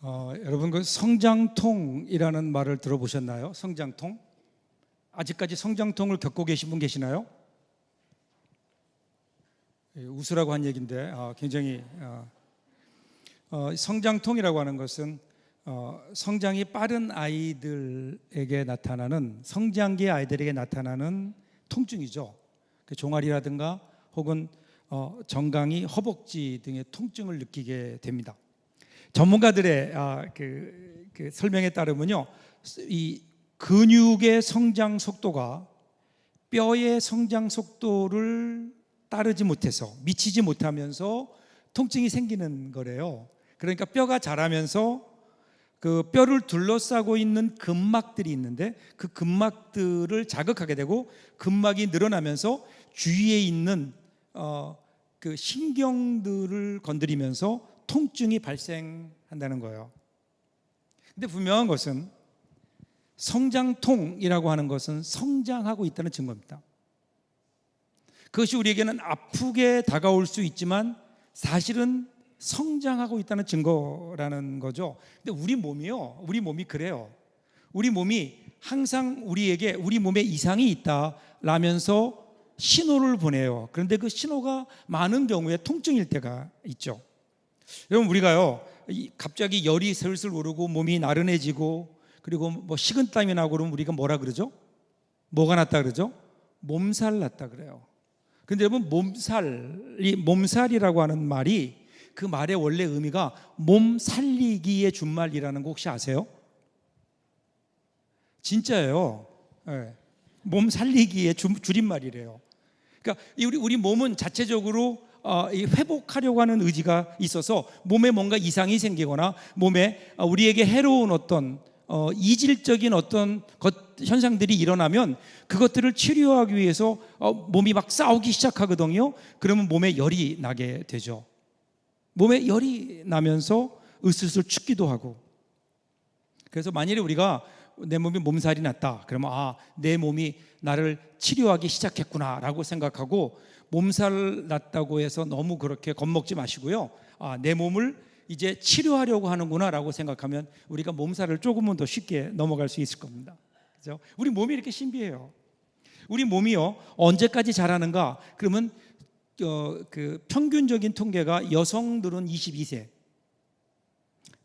여러분 그 성장통이라는 말을 들어보셨나요? 성장통? 아직까지 성장통을 겪고 계신 분 계시나요? 웃으라고 한 얘기인데 굉장히 성장통이라고 하는 것은 성장이 빠른 아이들에게 나타나는 성장기 아이들에게 나타나는 통증이죠. 그 종아리라든가 혹은 정강이, 허벅지 등의 통증을 느끼게 됩니다. 전문가들의 그 설명에 따르면요, 이 근육의 성장 속도가 뼈의 성장 속도를 따르지 못해서, 미치지 못하면서 통증이 생기는 거래요. 그러니까 뼈가 자라면서 그 뼈를 둘러싸고 있는 근막들이 있는데 그 근막들을 자극하게 되고 근막이 늘어나면서 주위에 있는 그 신경들을 건드리면서 통증이 발생한다는 거예요. 근데 분명한 것은 성장통이라고 하는 것은 성장하고 있다는 증거입니다. 그것이 우리에게는 아프게 다가올 수 있지만 사실은 성장하고 있다는 증거라는 거죠. 근데 우리 몸이 그래요. 우리 몸이 항상 우리에게 우리 몸에 이상이 있다라면서 신호를 보내요. 그런데 그 신호가 많은 경우에 통증일 때가 있죠. 여러분, 우리가요 갑자기 열이 슬슬 오르고 몸이 나른해지고 그리고 뭐 식은땀이 나고 그러면 우리가 뭐라 그러죠? 뭐가 났다 그러죠? 몸살 났다 그래요. 근데 여러분, 몸살이라고 하는 말이 그 말의 원래 의미가 몸 살리기의 준말이라는 거 혹시 아세요? 진짜예요. 네. 몸 살리기의 줄임말이래요. 그러니까 우리 몸은 자체적으로 회복하려고 하는 의지가 있어서 몸에 뭔가 이상이 생기거나 몸에 우리에게 해로운 어떤 이질적인 어떤 현상들이 일어나면 그것들을 치료하기 위해서 몸이 막 싸우기 시작하거든요. 그러면 몸에 열이 나게 되죠. 몸에 열이 나면서 으슬으슬 춥기도 하고. 그래서 만일에 우리가 내 몸에 몸살이 났다 그러면 내 몸이 나를 치료하기 시작했구나 라고 생각하고, 몸살 났다고 해서 너무 그렇게 겁먹지 마시고요, 내 몸을 이제 치료하려고 하는구나 라고 생각하면 우리가 몸살을 조금은 더 쉽게 넘어갈 수 있을 겁니다. 그렇죠? 우리 몸이 이렇게 신비해요. 우리 몸이요 언제까지 자라는가? 그러면 그 평균적인 통계가 여성들은 22세,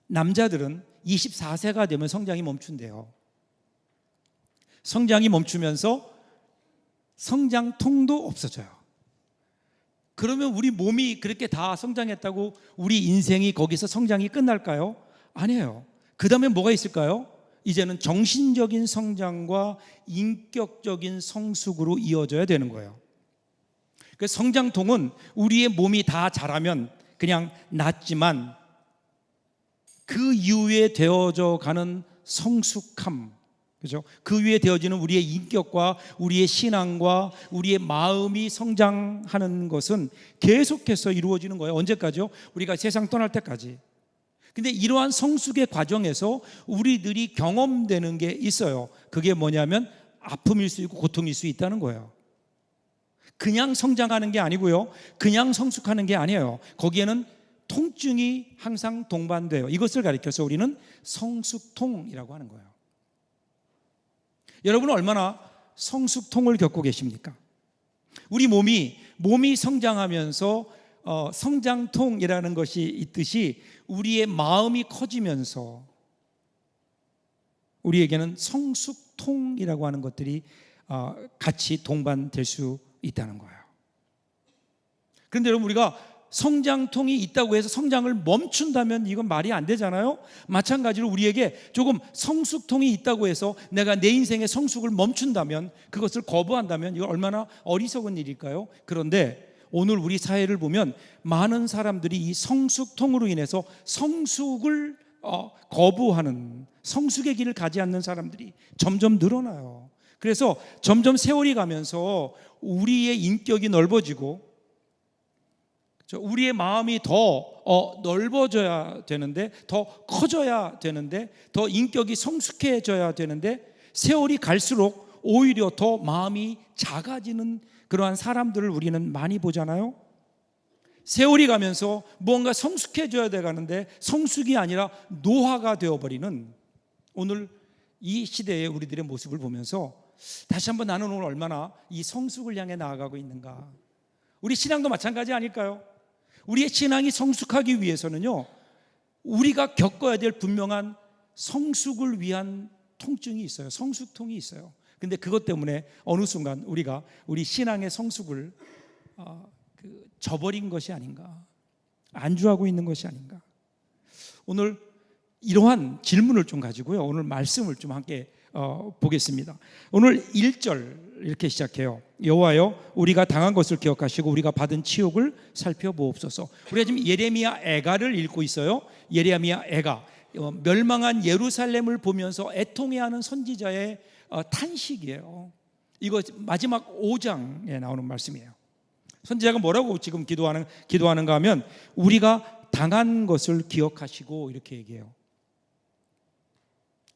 남자들은 24세가 되면 성장이 멈춘대요. 성장이 멈추면서 성장통도 없어져요. 그러면 우리 몸이 그렇게 다 성장했다고 우리 인생이 거기서 성장이 끝날까요? 아니에요. 그 다음에 뭐가 있을까요? 이제는 정신적인 성장과 인격적인 성숙으로 이어져야 되는 거예요. 그 성장통은 우리의 몸이 다 자라면 그냥 낫지만 그 이후에 되어져 가는 성숙함, 그죠? 그 위에 되어지는 우리의 인격과 우리의 신앙과 우리의 마음이 성장하는 것은 계속해서 이루어지는 거예요. 언제까지요? 우리가 세상 떠날 때까지. 근데 이러한 성숙의 과정에서 우리들이 경험되는 게 있어요. 그게 뭐냐면 아픔일 수 있고 고통일 수 있다는 거예요. 그냥 성장하는 게 아니고요, 그냥 성숙하는 게 아니에요. 거기에는 통증이 항상 동반돼요. 이것을 가리켜서 우리는 성숙통이라고 하는 거예요. 여러분은 얼마나 성숙통을 겪고 계십니까? 우리 몸이 성장하면서 성장통이라는 것이 있듯이 우리의 마음이 커지면서 우리에게는 성숙통이라고 하는 것들이 같이 동반될 수 있다는 거예요. 그런데 여러분, 우리가 성장통이 있다고 해서 성장을 멈춘다면 이건 말이 안 되잖아요. 마찬가지로 우리에게 조금 성숙통이 있다고 해서 내가 내 인생의 성숙을 멈춘다면, 그것을 거부한다면 이거 얼마나 어리석은 일일까요? 그런데 오늘 우리 사회를 보면 많은 사람들이 이 성숙통으로 인해서 성숙을 거부하는, 성숙의 길을 가지 않는 사람들이 점점 늘어나요. 그래서 점점 세월이 가면서 우리의 인격이 넓어지고 우리의 마음이 더 넓어져야 되는데, 더 커져야 되는데, 더 인격이 성숙해져야 되는데, 세월이 갈수록 오히려 더 마음이 작아지는 그러한 사람들을 우리는 많이 보잖아요. 세월이 가면서 무언가 성숙해져야 돼 가는데 성숙이 아니라 노화가 되어버리는 오늘 이 시대의 우리들의 모습을 보면서 다시 한번 나는 오늘 얼마나 이 성숙을 향해 나아가고 있는가. 우리 신앙도 마찬가지 아닐까요? 우리의 신앙이 성숙하기 위해서는요, 우리가 겪어야 될 분명한 성숙을 위한 통증이 있어요. 성숙통이 있어요. 근데 그것 때문에 어느 순간 우리가 우리 신앙의 성숙을 저버린 것이 아닌가, 안주하고 있는 것이 아닌가. 오늘 이러한 질문을 좀 가지고요, 오늘 말씀을 좀 함께 보겠습니다. 오늘 1절 이렇게 시작해요. 여호와여, 우리가 당한 것을 기억하시고 우리가 받은 치욕을 살펴보옵소서. 우리가 지금 예레미야 애가를 읽고 있어요. 예레미야 애가, 멸망한 예루살렘을 보면서 애통해하는 선지자의 탄식이에요. 이거 마지막 5장에 나오는 말씀이에요. 선지자가 뭐라고 지금 기도하는가 하면 우리가 당한 것을 기억하시고 이렇게 얘기해요.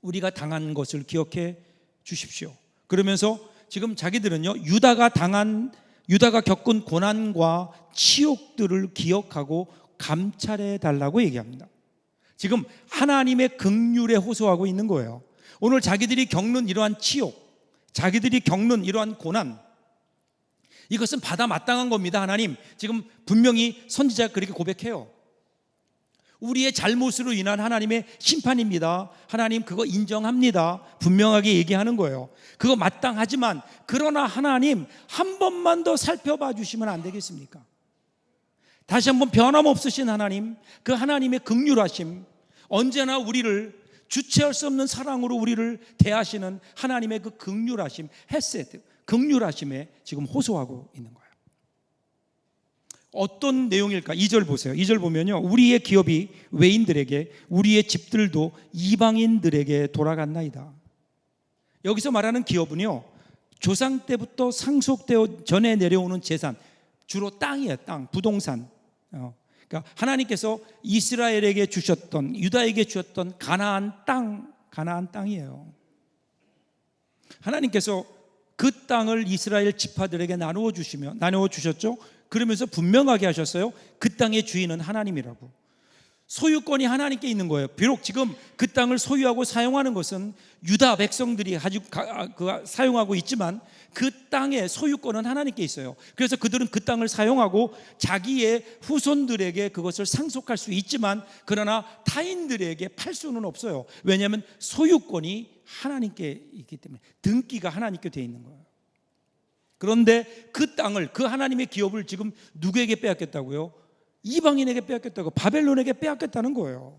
우리가 당한 것을 기억해 주십시오. 그러면서 지금 자기들은요, 유다가 겪은 고난과 치욕들을 기억하고 감찰해 달라고 얘기합니다. 지금 하나님의 긍휼에 호소하고 있는 거예요. 오늘 자기들이 겪는 이러한 치욕, 자기들이 겪는 이러한 고난, 이것은 받아 마땅한 겁니다. 하나님, 지금 분명히 선지자가 그렇게 고백해요. 우리의 잘못으로 인한 하나님의 심판입니다. 하나님, 그거 인정합니다. 분명하게 얘기하는 거예요. 그거 마땅하지만 그러나 하나님, 한 번만 더 살펴봐 주시면 안 되겠습니까? 다시 한번 변함없으신 하나님, 그 하나님의 긍휼하심, 언제나 우리를 주체할 수 없는 사랑으로 우리를 대하시는 하나님의 그 긍휼하심, 헤세드, 긍휼하심에 지금 호소하고 있는 거예요. 어떤 내용일까? 2절 보세요. 2절 보면요, 우리의 기업이 외인들에게, 우리의 집들도 이방인들에게 돌아갔나이다. 여기서 말하는 기업은요, 조상 때부터 상속되어 전해 내려오는 재산, 주로 땅이에요. 땅, 부동산. 그러니까 하나님께서 이스라엘에게 주셨던, 유다에게 주셨던 가나안 땅이에요. 하나님께서 그 땅을 이스라엘 지파들에게 나누어 주셨죠. 그러면서 분명하게 하셨어요. 그 땅의 주인은 하나님이라고. 소유권이 하나님께 있는 거예요. 비록 지금 그 땅을 소유하고 사용하는 것은 유다 백성들이 사용하고 있지만 그 땅의 소유권은 하나님께 있어요. 그래서 그들은 그 땅을 사용하고 자기의 후손들에게 그것을 상속할 수 있지만 그러나 타인들에게 팔 수는 없어요. 왜냐하면 소유권이 하나님께 있기 때문에, 등기가 하나님께 되어 있는 거예요. 그런데 그 땅을, 그 하나님의 기업을 지금 누구에게 빼앗겼다고요? 이방인에게 빼앗겼다고, 바벨론에게 빼앗겼다는 거예요.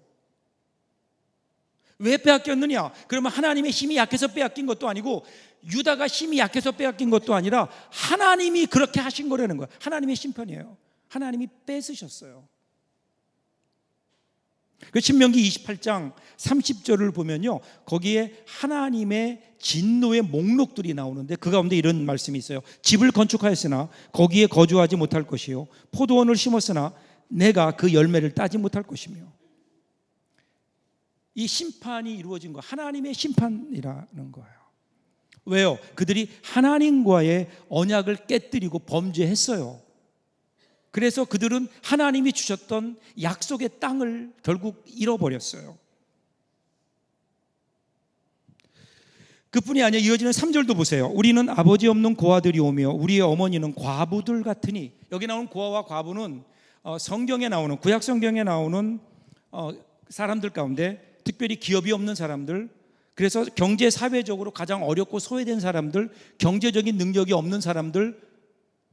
왜 빼앗겼느냐? 그러면 하나님의 힘이 약해서 빼앗긴 것도 아니고 유다가 힘이 약해서 빼앗긴 것도 아니라 하나님이 그렇게 하신 거라는 거예요. 하나님의 심판이에요. 하나님이 뺏으셨어요. 그 신명기 28장 30절을 보면요, 거기에 하나님의 진노의 목록들이 나오는데 그 가운데 이런 말씀이 있어요. 집을 건축하였으나 거기에 거주하지 못할 것이요, 포도원을 심었으나 내가 그 열매를 따지 못할 것이며. 이 심판이 이루어진 거, 하나님의 심판이라는 거예요. 왜요? 그들이 하나님과의 언약을 깨뜨리고 범죄했어요. 그래서 그들은 하나님이 주셨던 약속의 땅을 결국 잃어버렸어요. 그뿐이 아니라 이어지는 3절도 보세요. 우리는 아버지 없는 고아들이 오며 우리의 어머니는 과부들 같으니. 여기 나오는 고아와 과부는 성경에 나오는, 구약 성경에 나오는 사람들 가운데 특별히 기업이 없는 사람들, 그래서 경제 사회적으로 가장 어렵고 소외된 사람들, 경제적인 능력이 없는 사람들,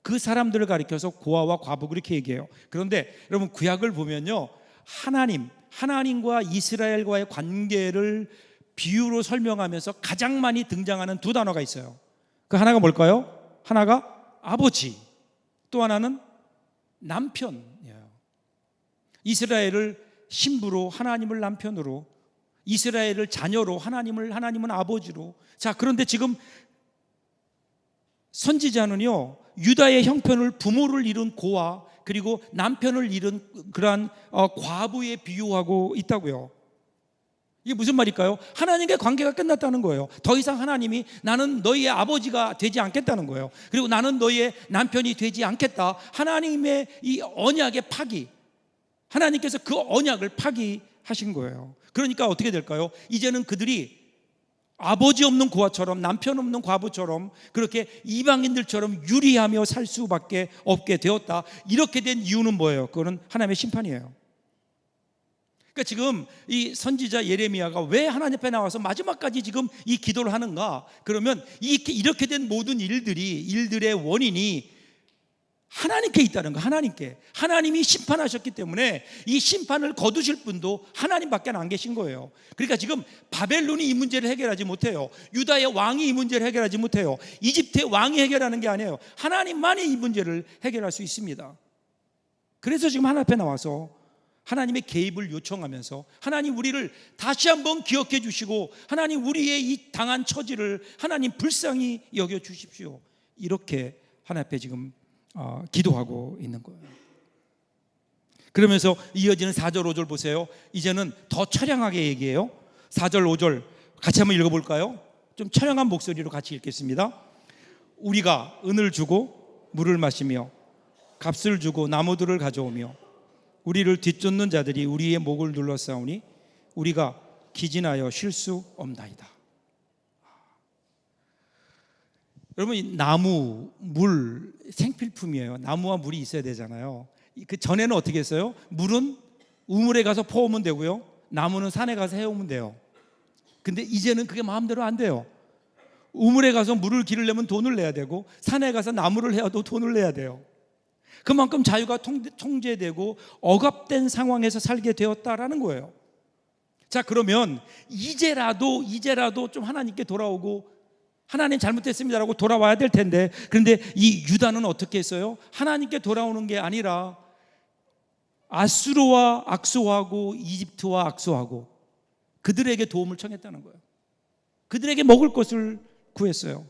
그 사람들을 가리켜서 고아와 과부 그렇게 얘기해요. 그런데 여러분, 구약을 보면요, 하나님과 이스라엘과의 관계를 비유로 설명하면서 가장 많이 등장하는 두 단어가 있어요. 그 하나가 뭘까요? 하나가 아버지, 또 하나는 남편이에요. 이스라엘을 신부로, 하나님을 남편으로, 이스라엘을 자녀로, 하나님은 아버지로. 자, 그런데 지금 선지자는요, 유다의 형편을, 부모를 잃은 고아, 그리고 남편을 잃은 그러한 과부에 비유하고 있다고요. 이게 무슨 말일까요? 하나님과 관계가 끝났다는 거예요. 더 이상 하나님이 나는 너희의 아버지가 되지 않겠다는 거예요. 그리고 나는 너희의 남편이 되지 않겠다. 하나님의 이 언약의 파기, 하나님께서 그 언약을 파기하신 거예요. 그러니까 어떻게 될까요? 이제는 그들이 아버지 없는 고아처럼, 남편 없는 과부처럼, 그렇게 이방인들처럼 유리하며 살 수밖에 없게 되었다. 이렇게 된 이유는 뭐예요? 그거는 하나님의 심판이에요. 그러니까 지금 이 선지자 예레미야가 왜 하나님 앞에 나와서 마지막까지 지금 이 기도를 하는가? 그러면 이렇게 된 모든 일들의 원인이 하나님께 있다는 거. 하나님이 심판하셨기 때문에 이 심판을 거두실 분도 하나님밖에 안 계신 거예요. 그러니까 지금 바벨론이 이 문제를 해결하지 못해요. 유다의 왕이 이 문제를 해결하지 못해요. 이집트의 왕이 해결하는 게 아니에요. 하나님만이 이 문제를 해결할 수 있습니다. 그래서 지금 하나님 앞에 나와서 하나님의 개입을 요청하면서, 하나님 우리를 다시 한번 기억해 주시고, 하나님 우리의 이 당한 처지를 하나님 불쌍히 여겨 주십시오. 이렇게 하나님 앞에 지금 기도하고 있는 거예요. 그러면서 이어지는 4절 5절 보세요. 이제는 더 처량하게 얘기해요. 4절 5절 같이 한번 읽어볼까요? 좀 처량한 목소리로 같이 읽겠습니다. 우리가 은을 주고 물을 마시며 값을 주고 나무들을 가져오며 우리를 뒤쫓는 자들이 우리의 목을 눌러싸우니 우리가 기진하여 쉴 수 없나이다. 여러분, 이 나무, 물 생필품이에요. 나무와 물이 있어야 되잖아요. 그 전에는 어떻게 했어요? 물은 우물에 가서 퍼오면 되고요, 나무는 산에 가서 해오면 돼요. 근데 이제는 그게 마음대로 안 돼요. 우물에 가서 물을 기르려면 돈을 내야 되고, 산에 가서 나무를 해야도 돈을 내야 돼요. 그만큼 자유가 통제되고 억압된 상황에서 살게 되었다라는 거예요. 자, 그러면 이제라도 좀 하나님께 돌아오고 하나님 잘못했습니다라고 돌아와야 될 텐데, 그런데 이 유다는 어떻게 했어요? 하나님께 돌아오는 게 아니라 아수르와 악수하고 이집트와 악수하고 그들에게 도움을 청했다는 거예요. 그들에게 먹을 것을 구했어요.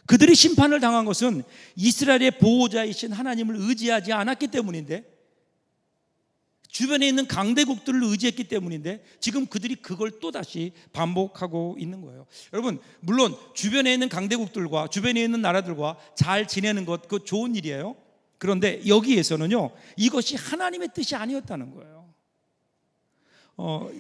그들이 심판을 당한 것은 이스라엘의 보호자이신 하나님을 의지하지 않았기 때문인데, 주변에 있는 강대국들을 의지했기 때문인데, 지금 그들이 그걸 또다시 반복하고 있는 거예요. 여러분, 물론 주변에 있는 강대국들과 주변에 있는 나라들과 잘 지내는 것, 그거 좋은 일이에요. 그런데 여기에서는요, 이것이 하나님의 뜻이 아니었다는 거예요.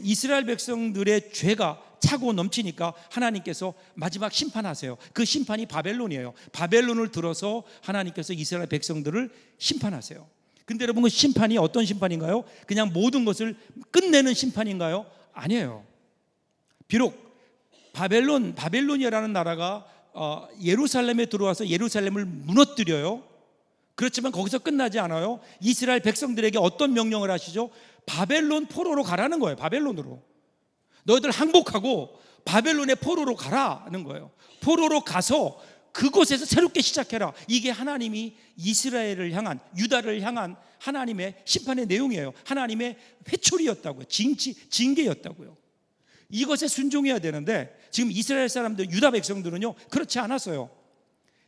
이스라엘 백성들의 죄가 차고 넘치니까 하나님께서 마지막 심판하세요. 그 심판이 바벨론이에요. 바벨론을 들어서 하나님께서 이스라엘 백성들을 심판하세요. 근데 여러분, 그 심판이 어떤 심판인가요? 그냥 모든 것을 끝내는 심판인가요? 아니에요. 비록 바벨론이라는 나라가 예루살렘에 들어와서 예루살렘을 무너뜨려요. 그렇지만 거기서 끝나지 않아요. 이스라엘 백성들에게 어떤 명령을 하시죠? 바벨론 포로로 가라는 거예요. 바벨론으로. 너희들 항복하고 바벨론의 포로로 가라는 거예요. 포로로 가서 그곳에서 새롭게 시작해라. 이게 하나님이 이스라엘을 향한, 유다를 향한 하나님의 심판의 내용이에요. 하나님의 회초리였다고요. 징계였다고요. 이것에 순종해야 되는데, 지금 이스라엘 사람들, 유다 백성들은요, 그렇지 않았어요.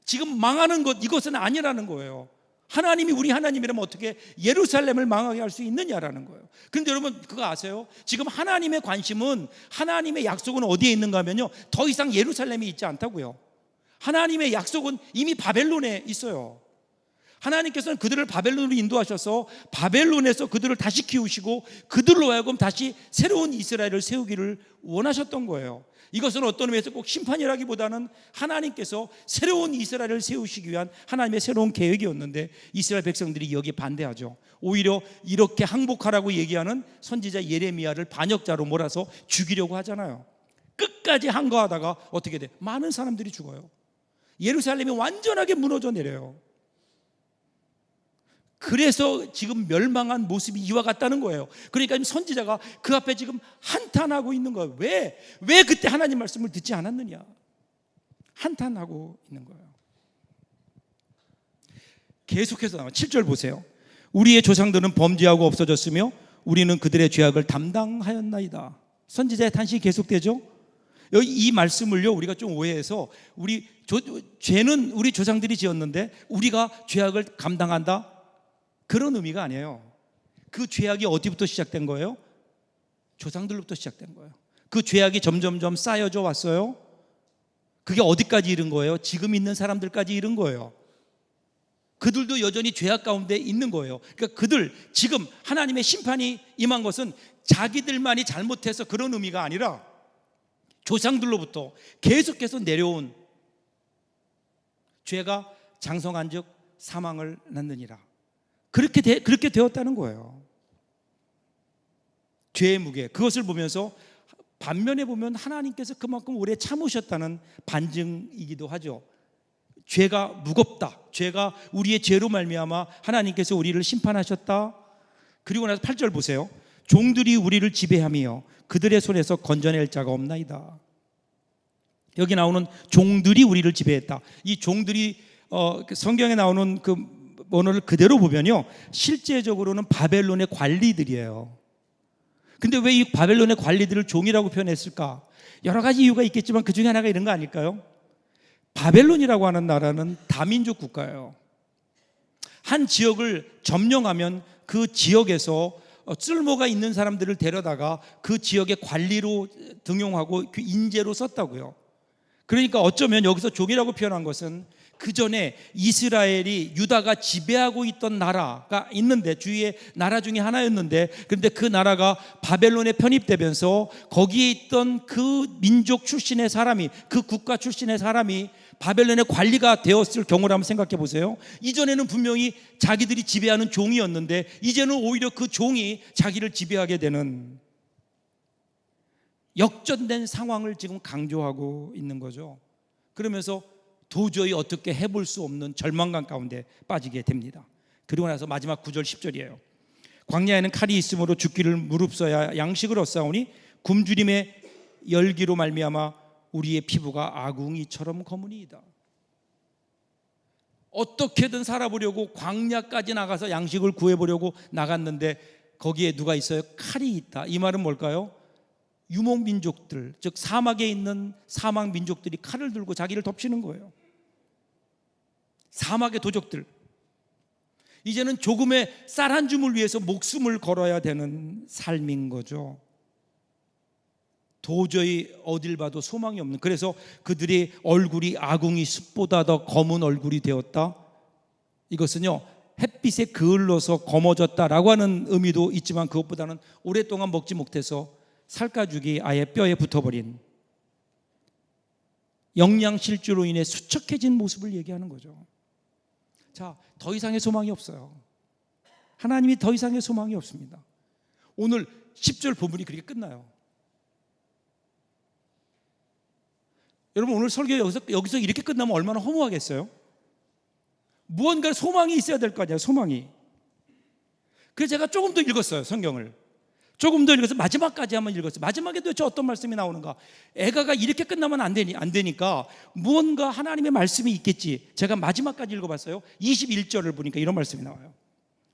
지금 망하는 것, 이것은 아니라는 거예요. 하나님이 우리 하나님이라면 어떻게 예루살렘을 망하게 할 수 있느냐라는 거예요. 그런데 여러분, 그거 아세요? 지금 하나님의 관심은, 하나님의 약속은 어디에 있는가 하면요, 더 이상 예루살렘이 있지 않다고요. 하나님의 약속은 이미 바벨론에 있어요. 하나님께서는 그들을 바벨론으로 인도하셔서 바벨론에서 그들을 다시 키우시고 그들로 하여금 다시 새로운 이스라엘을 세우기를 원하셨던 거예요. 이것은 어떤 의미에서 꼭 심판이라기보다는 하나님께서 새로운 이스라엘을 세우시기 위한 하나님의 새로운 계획이었는데, 이스라엘 백성들이 여기에 반대하죠. 오히려 이렇게 항복하라고 얘기하는 선지자 예레미야를 반역자로 몰아서 죽이려고 하잖아요. 끝까지 항거하다가 어떻게 돼? 많은 사람들이 죽어요. 예루살렘이 완전하게 무너져 내려요. 그래서 지금 멸망한 모습이 이와 같다는 거예요. 그러니까 선지자가 그 앞에 지금 한탄하고 있는 거예요. 왜 그때 하나님 말씀을 듣지 않았느냐? 한탄하고 있는 거예요. 계속해서 나와 7절 보세요. 우리의 조상들은 범죄하고 없어졌으며 우리는 그들의 죄악을 담당하였나이다. 선지자의 탄식이 계속되죠. 이 말씀을요, 우리가 좀 오해해서 죄는 우리 조상들이 지었는데 우리가 죄악을 감당한다, 그런 의미가 아니에요. 그 죄악이 어디부터 시작된 거예요? 조상들로부터 시작된 거예요. 그 죄악이 점점점 쌓여져 왔어요. 그게 어디까지 이른 거예요? 지금 있는 사람들까지 이른 거예요. 그들도 여전히 죄악 가운데 있는 거예요. 그러니까 그들 지금 하나님의 심판이 임한 것은 자기들만이 잘못해서 그런 의미가 아니라 조상들로부터 계속해서 내려온 죄가 장성한즉 사망을 낳느니라. 그렇게 되었다는 거예요. 죄의 무게, 그것을 보면서 반면에 보면 하나님께서 그만큼 오래 참으셨다는 반증이기도 하죠. 죄가 무겁다, 죄가 우리의 죄로 말미암아 하나님께서 우리를 심판하셨다. 그리고 나서 8절 보세요. 종들이 우리를 지배하며 그들의 손에서 건져낼 자가 없나이다. 여기 나오는 종들이 우리를 지배했다. 이 종들이 성경에 나오는 그 언어를 그대로 보면요, 실제적으로는 바벨론의 관리들이에요. 근데 왜 이 바벨론의 관리들을 종이라고 표현했을까? 여러 가지 이유가 있겠지만 그 중에 하나가 이런 거 아닐까요? 바벨론이라고 하는 나라는 다민족 국가예요. 한 지역을 점령하면 그 지역에서 쓸모가 있는 사람들을 데려다가 그 지역의 관리로 등용하고 그 인재로 썼다고요. 그러니까 어쩌면 여기서 종이라고 표현한 것은 그 전에 이스라엘이 유다가 지배하고 있던 나라가 있는데, 주위의 나라 중에 하나였는데, 그런데 그 나라가 바벨론에 편입되면서 거기에 있던 그 민족 출신의 사람이, 그 국가 출신의 사람이 바벨론의 관리가 되었을 경우를 한번 생각해 보세요. 이전에는 분명히 자기들이 지배하는 종이었는데 이제는 오히려 그 종이 자기를 지배하게 되는 역전된 상황을 지금 강조하고 있는 거죠. 그러면서 도저히 어떻게 해볼 수 없는 절망감 가운데 빠지게 됩니다. 그리고 나서 마지막 9절 10절이에요. 광야에는 칼이 있으므로 죽기를 무릅써야 양식을 얻사오니 굶주림의 열기로 말미암아 우리의 피부가 아궁이처럼 검으니이다. 어떻게든 살아보려고 광야까지 나가서 양식을 구해보려고 나갔는데 거기에 누가 있어요? 칼이 있다. 이 말은 뭘까요? 유목민족들, 즉 사막에 있는 사막민족들이 칼을 들고 자기를 덮치는 거예요. 사막의 도적들, 이제는 조금의 쌀 한 줌을 위해서 목숨을 걸어야 되는 삶인 거죠. 도저히 어딜 봐도 소망이 없는, 그래서 그들의 얼굴이 아궁이 숯보다 더 검은 얼굴이 되었다. 이것은요, 햇빛에 그을러서 검어졌다라고 하는 의미도 있지만 그것보다는 오랫동안 먹지 못해서 살가죽이 아예 뼈에 붙어버린 영양실조로 인해 수척해진 모습을 얘기하는 거죠. 자, 더 이상의 소망이 없어요. 하나님이 더 이상의 소망이 없습니다. 오늘 10절 본문이 그렇게 끝나요. 여러분, 오늘 설교 여기서 이렇게 끝나면 얼마나 허무하겠어요? 무언가 소망이 있어야 될 거 아니에요. 소망이. 그래서 제가 조금 더 읽었어요, 성경을. 조금 더 읽어서 마지막까지 한번 읽었어요. 마지막에 도대체 어떤 말씀이 나오는가? 애가가 이렇게 끝나면 안 되니까 무언가 하나님의 말씀이 있겠지. 제가 마지막까지 읽어봤어요. 21절을 보니까 이런 말씀이 나와요.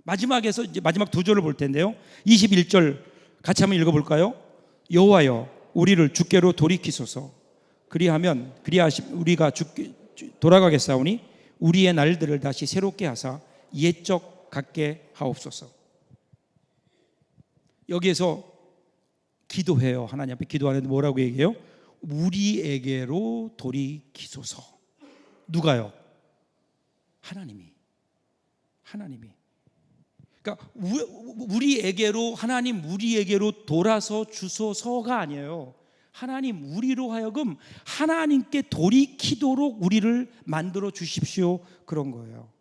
마지막에서 이제 마지막 두 절을 볼 텐데요. 21절 같이 한번 읽어볼까요? 여호와여, 우리를 주께로 돌이키소서. 그리하면 우리가 돌아가겠사오니 우리의 날들을 다시 새롭게 하사 옛적 같게 하옵소서. 여기에서 기도해요. 하나님 앞에 기도하는데 뭐라고 얘기해요? 우리에게로 돌이키소서. 누가요? 하나님이. 그러니까 하나님 우리에게로 돌아서 주소서가 아니에요. 하나님 우리로 하여금 하나님께 돌이키도록 우리를 만들어 주십시오, 그런 거예요.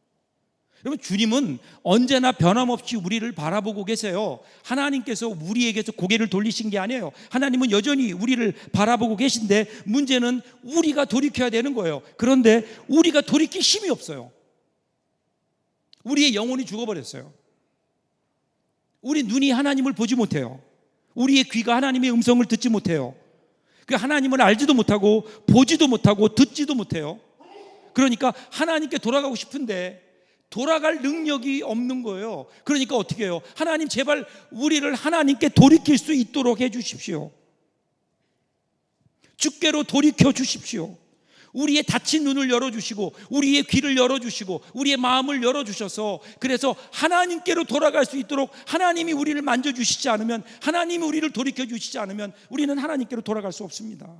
여러분, 주님은 언제나 변함없이 우리를 바라보고 계세요. 하나님께서 우리에게서 고개를 돌리신 게 아니에요. 하나님은 여전히 우리를 바라보고 계신데 문제는 우리가 돌이켜야 되는 거예요. 그런데 우리가 돌이킬 힘이 없어요. 우리의 영혼이 죽어버렸어요. 우리 눈이 하나님을 보지 못해요. 우리의 귀가 하나님의 음성을 듣지 못해요. 그 하나님을 알지도 못하고 보지도 못하고 듣지도 못해요. 그러니까 하나님께 돌아가고 싶은데 돌아갈 능력이 없는 거예요. 그러니까 어떻게 해요? 하나님 제발 우리를 하나님께 돌이킬 수 있도록 해 주십시오. 주께로 돌이켜 주십시오. 우리의 닫힌 눈을 열어주시고 우리의 귀를 열어주시고 우리의 마음을 열어주셔서 그래서 하나님께로 돌아갈 수 있도록 하나님이 우리를 만져주시지 않으면, 하나님이 우리를 돌이켜주시지 않으면 우리는 하나님께로 돌아갈 수 없습니다.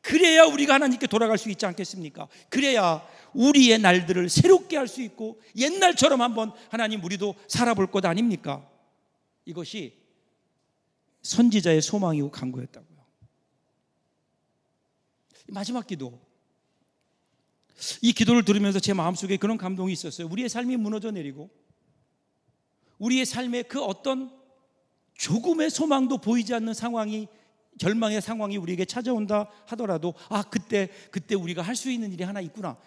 그래야 우리가 하나님께 돌아갈 수 있지 않겠습니까? 그래야 우리의 날들을 새롭게 할 수 있고 옛날처럼 한번 하나님 우리도 살아볼 것 아닙니까? 이것이 선지자의 소망이고 간구였다고요. 마지막 기도, 이 기도를 들으면서 제 마음속에 그런 감동이 있었어요. 우리의 삶이 무너져 내리고 우리의 삶에 그 어떤 조금의 소망도 보이지 않는 상황이, 절망의 상황이 우리에게 찾아온다 하더라도 그때 우리가 할 수 있는 일이 하나 있구나.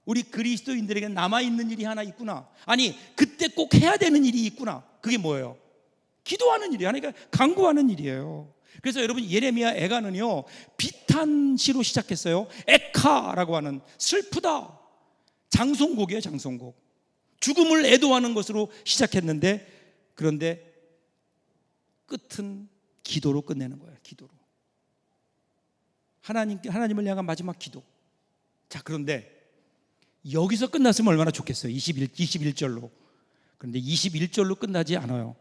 우리 그리스도인들에게 남아있는 일이 하나 있구나. 아니, 그때 꼭 해야 되는 일이 있구나. 그게 뭐예요? 기도하는 일이에요. 그러니까 간구하는 일이에요. 그래서 여러분, 예레미야 애가는요 비탄시로 시작했어요. 에카라고 하는 슬프다, 장송곡이에요. 장송곡. 죽음을 애도하는 것으로 시작했는데, 그런데 끝은 기도로 끝내는 거예요. 기도로. 하나님을 향한 마지막 기도. 자, 그런데 여기서 끝났으면 얼마나 좋겠어요. 21절로. 그런데 21절로 끝나지 않아요.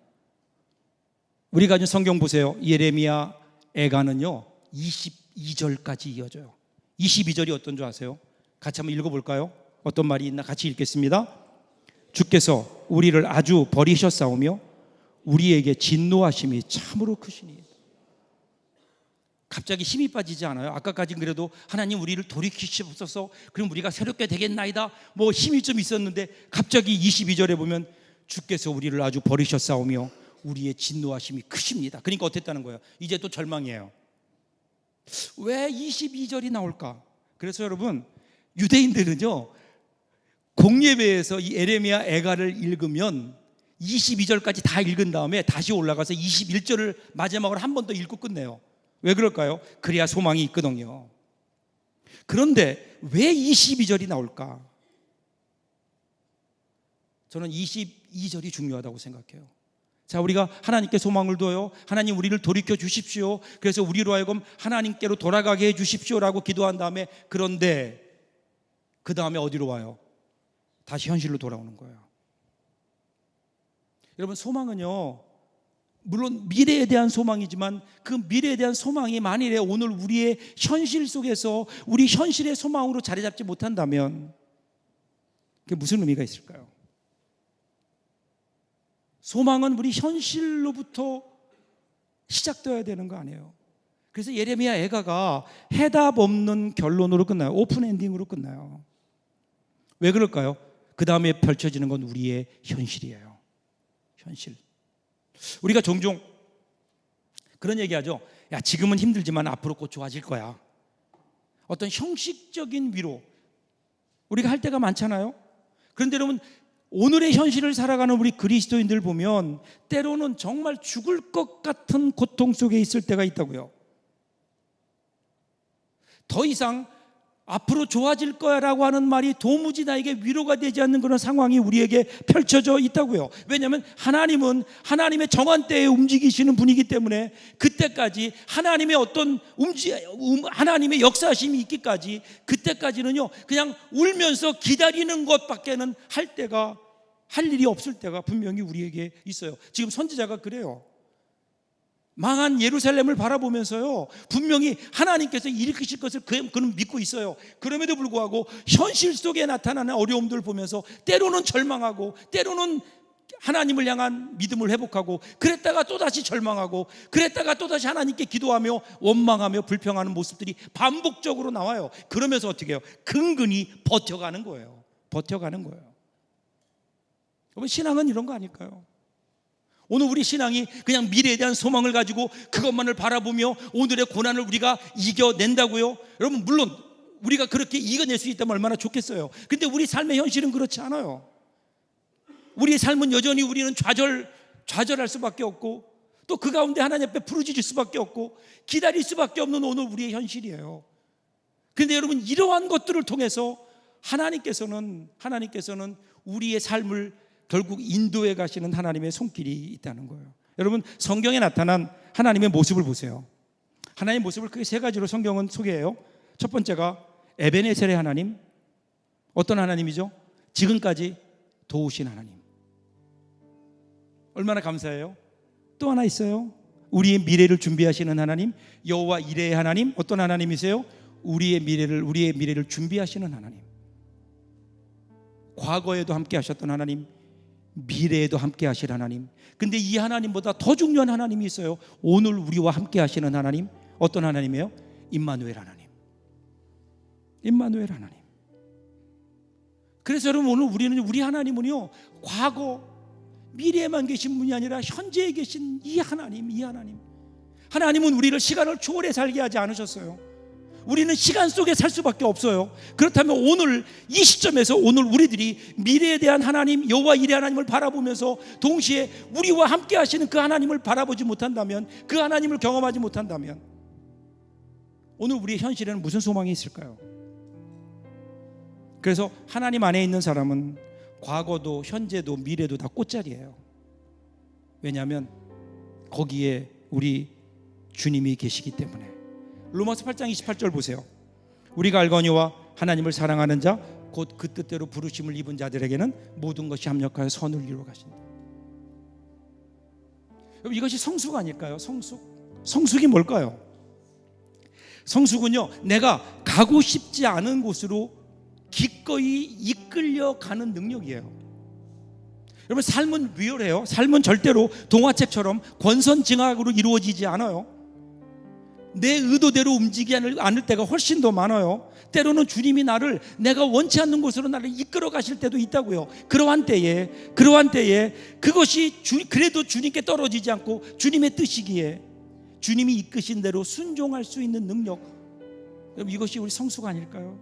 우리가 아는 성경 보세요. 예레미야 애가는요 22절까지 이어져요. 22절이 어떤 줄 아세요? 같이 한번 읽어볼까요? 어떤 말이 있나 같이 읽겠습니다. 주께서 우리를 아주 버리셨사오며 우리에게 진노하심이 참으로 크시니. 갑자기 힘이 빠지지 않아요? 아까까지는 그래도 하나님 우리를 돌이키시옵소서, 그럼 우리가 새롭게 되겠나이다, 뭐 힘이 좀 있었는데 갑자기 22절에 보면 주께서 우리를 아주 버리셨사오며 우리의 진노하심이 크십니다. 그러니까 어땠다는 거예요? 이제 또 절망이에요. 왜 22절이 나올까? 그래서 여러분, 유대인들은요 공예배에서 이 에레미야 애가를 읽으면 22절까지 다 읽은 다음에 다시 올라가서 21절을 마지막으로 한 번 더 읽고 끝내요. 왜 그럴까요? 그래야 소망이 있거든요. 그런데 왜 22절이 나올까? 저는 22절이 중요하다고 생각해요. 자, 우리가 하나님께 소망을 둬요. 하나님 우리를 돌이켜 주십시오. 그래서 우리로 하여금 하나님께로 돌아가게 해 주십시오라고 기도한 다음에, 그런데 그 다음에 어디로 와요? 다시 현실로 돌아오는 거예요. 여러분, 소망은요 물론 미래에 대한 소망이지만 그 미래에 대한 소망이 만일에 오늘 우리의 현실 속에서 우리 현실의 소망으로 자리 잡지 못한다면 그게 무슨 의미가 있을까요? 소망은 우리 현실로부터 시작되어야 되는 거 아니에요? 그래서 예레미야 애가가 해답 없는 결론으로 끝나요. 오픈 엔딩으로 끝나요. 왜 그럴까요? 그 다음에 펼쳐지는 건 우리의 현실이에요. 현실. 우리가 종종 그런 얘기하죠. 야, 지금은 힘들지만 앞으로 곧 좋아질 거야. 어떤 형식적인 위로 우리가 할 때가 많잖아요. 그런데 여러분, 오늘의 현실을 살아가는 우리 그리스도인들 보면 때로는 정말 죽을 것 같은 고통 속에 있을 때가 있다고요. 더 이상 앞으로 좋아질 거야 라고 하는 말이 도무지 나에게 위로가 되지 않는 그런 상황이 우리에게 펼쳐져 있다고요. 왜냐하면 하나님은 하나님의 정한 때에 움직이시는 분이기 때문에 그때까지 하나님의 어떤 하나님의 역사심이 있기까지, 그때까지는요 그냥 울면서 기다리는 것밖에는 할 일이 없을 때가 분명히 우리에게 있어요. 지금 선지자가 그래요. 망한 예루살렘을 바라보면서요 분명히 하나님께서 일으키실 것을 그는 믿고 있어요. 그럼에도 불구하고 현실 속에 나타나는 어려움들을 보면서 때로는 절망하고 때로는 하나님을 향한 믿음을 회복하고, 그랬다가 또다시 절망하고, 그랬다가 또다시 하나님께 기도하며 원망하며 불평하는 모습들이 반복적으로 나와요. 그러면서 어떻게 해요? 근근히 버텨가는 거예요. 버텨가는 거예요. 여러분, 신앙은 이런 거 아닐까요? 오늘 우리 신앙이 그냥 미래에 대한 소망을 가지고 그것만을 바라보며 오늘의 고난을 우리가 이겨낸다고요? 여러분, 물론 우리가 그렇게 이겨낼 수 있다면 얼마나 좋겠어요. 근데 우리 삶의 현실은 그렇지 않아요. 우리의 삶은 여전히 우리는 좌절할 수밖에 없고, 또 그 가운데 하나님 앞에 부르짖을 수밖에 없고 기다릴 수밖에 없는 오늘 우리의 현실이에요. 그런데 여러분, 이러한 것들을 통해서 하나님께서는 우리의 삶을 결국 인도해 가시는 하나님의 손길이 있다는 거예요. 여러분, 성경에 나타난 하나님의 모습을 보세요. 하나님의 모습을 크게 세 가지로 성경은 소개해요. 첫 번째가 에베네셀의 하나님, 어떤 하나님이죠? 지금까지 도우신 하나님. 얼마나 감사해요. 또 하나 있어요. 우리의 미래를 준비하시는 하나님, 여호와 이레의 하나님. 어떤 하나님이세요? 우리의 미래를 준비하시는 하나님. 과거에도 함께 하셨던 하나님, 미래에도 함께 하실 하나님. 근데 이 하나님보다 더 중요한 하나님이 있어요. 오늘 우리와 함께 하시는 하나님. 어떤 하나님이에요? 임마누엘 하나님. 임마누엘 하나님. 그래서 여러분, 오늘 우리 하나님은요, 과거 미래에만 계신 분이 아니라 현재에 계신 이 하나님. 하나님은 우리를 시간을 초월해 살게 하지 않으셨어요. 우리는 시간 속에 살 수밖에 없어요. 그렇다면 오늘 이 시점에서 오늘 우리들이 미래에 대한 하나님, 여호와 이레 하나님을 바라보면서 동시에 우리와 함께 하시는 그 하나님을 바라보지 못한다면, 그 하나님을 경험하지 못한다면 오늘 우리의 현실에는 무슨 소망이 있을까요? 그래서 하나님 안에 있는 사람은 과거도 현재도 미래도 다 꽃자리예요. 왜냐하면 거기에 우리 주님이 계시기 때문에. 로마서 8장 28절 보세요. 우리가 알거니와 하나님을 사랑하는 자 곧 그 뜻대로 부르심을 입은 자들에게는 모든 것이 합력하여 선을 이루어 가신다. 여러분, 이것이 성숙 아닐까요? 성숙이 뭘까요? 성숙은요, 내가 가고 싶지 않은 곳으로 기꺼이 이끌려가는 능력이에요. 여러분, 삶은 리얼해요. 삶은 절대로 동화책처럼 권선징악으로 이루어지지 않아요. 내 의도대로 움직이지 않을 때가 훨씬 더 많아요. 때로는 주님이 내가 원치 않는 곳으로 나를 이끌어 가실 때도 있다고요. 그러한 때에 그것이 그래도 주님께 떨어지지 않고 주님의 뜻이기에 주님이 이끄신 대로 순종할 수 있는 능력. 여러분, 이것이 우리 성숙 아닐까요?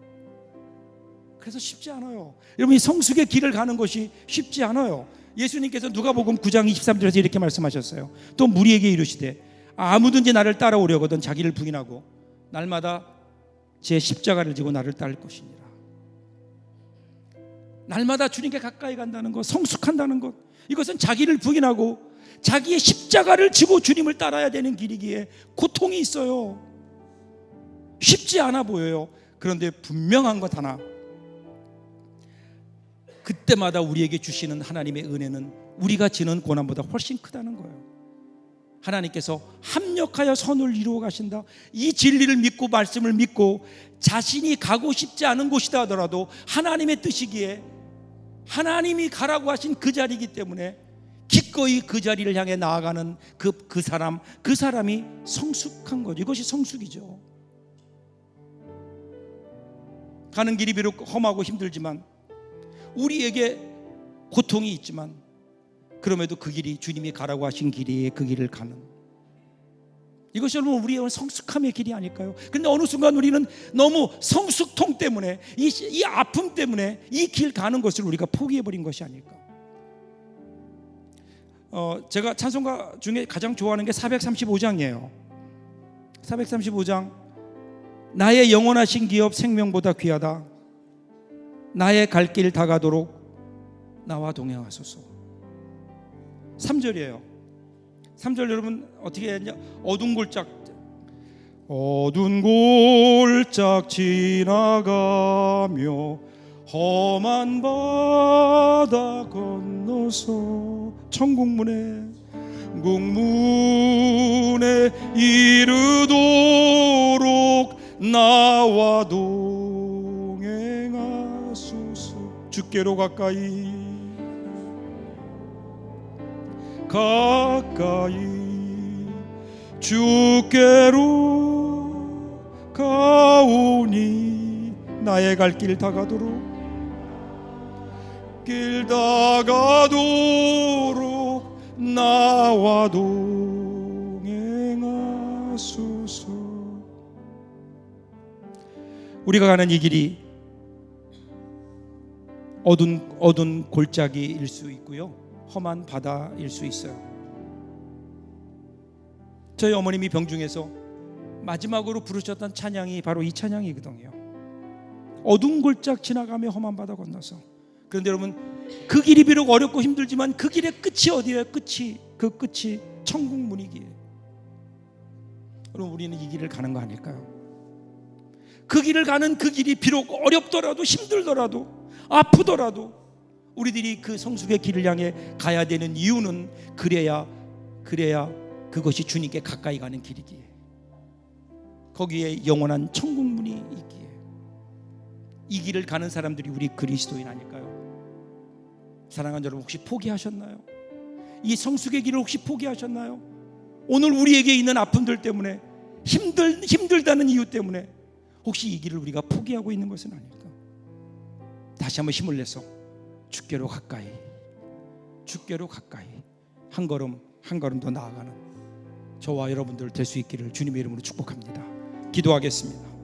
그래서 쉽지 않아요. 여러분, 이 성숙의 길을 가는 것이 쉽지 않아요. 예수님께서 누가복음 9장 23절에서 이렇게 말씀하셨어요. 또 무리에게 이르시되 아무든지 나를 따라오려거든 자기를 부인하고 날마다 제 십자가를 지고 나를 따를 것이니라. 날마다 주님께 가까이 간다는 것, 성숙한다는 것, 이것은 자기를 부인하고 자기의 십자가를 지고 주님을 따라야 되는 길이기에 고통이 있어요. 쉽지 않아 보여요. 그런데 분명한 것 하나, 그때마다 우리에게 주시는 하나님의 은혜는 우리가 지는 고난보다 훨씬 크다는 거예요. 하나님께서 합력하여 선을 이루어 가신다. 이 진리를 믿고 말씀을 믿고 자신이 가고 싶지 않은 곳이다 하더라도 하나님의 뜻이기에 하나님이 가라고 하신 그 자리이기 때문에 기꺼이 그 자리를 향해 나아가는 그 사람이 성숙한 거죠. 이것이 성숙이죠. 가는 길이 비록 험하고 힘들지만, 우리에게 고통이 있지만, 그럼에도 그 길이 주님이 가라고 하신 길이에 그 길을 가는, 이것이 여러분 우리의 성숙함의 길이 아닐까요? 그런데 어느 순간 우리는 너무 성숙통 때문에, 이 아픔 때문에 이 길 가는 것을 우리가 포기해버린 것이 아닐까. 제가 찬송가 중에 가장 좋아하는 게 435장이에요 435장. 나의 영원하신 기업 생명보다 귀하다. 나의 갈 길 다가도록 나와 동행하소서. 3절이에요 3절 여러분 어떻게 했냐? 어두운 골짝 지나가며 험한 바다 건너서 천국문에 이르도록 나와 동행하소서. 주께로 가까이 주께로 가오니 나의 갈 길 다가도록 나와 동행하소서. 우리가 가는 이 길이 어두운 골짜기일 수 있고요, 험한 바다일 수 있어요. 저희 어머님이 병중에서 마지막으로 부르셨던 찬양이 바로 이 찬양이거든요. 어두운 골짝 지나가며 험한 바다 건너서. 그런데 여러분, 그 길이 비록 어렵고 힘들지만 그 길의 끝이 어디예요? 그 끝이 천국문이기에. 여러분, 우리는 이 길을 가는 거 아닐까요? 그 길을 가는 그 길이 비록 어렵더라도 힘들더라도 아프더라도 우리들이 그 성숙의 길을 향해 가야 되는 이유는 그래야 그것이 주님께 가까이 가는 길이기에, 거기에 영원한 천국문이 있기에. 이 길을 가는 사람들이 우리 그리스도인 아닐까요? 사랑하는 여러분, 혹시 포기하셨나요? 이 성숙의 길을 혹시 포기하셨나요? 오늘 우리에게 있는 아픔들 때문에, 힘들다는 이유 때문에 혹시 이 길을 우리가 포기하고 있는 것은 아닐까? 다시 한번 힘을 내서 주께로 가까이 한 걸음 한 걸음 더 나아가는 저와 여러분들 될 수 있기를 주님의 이름으로 축복합니다. 기도하겠습니다.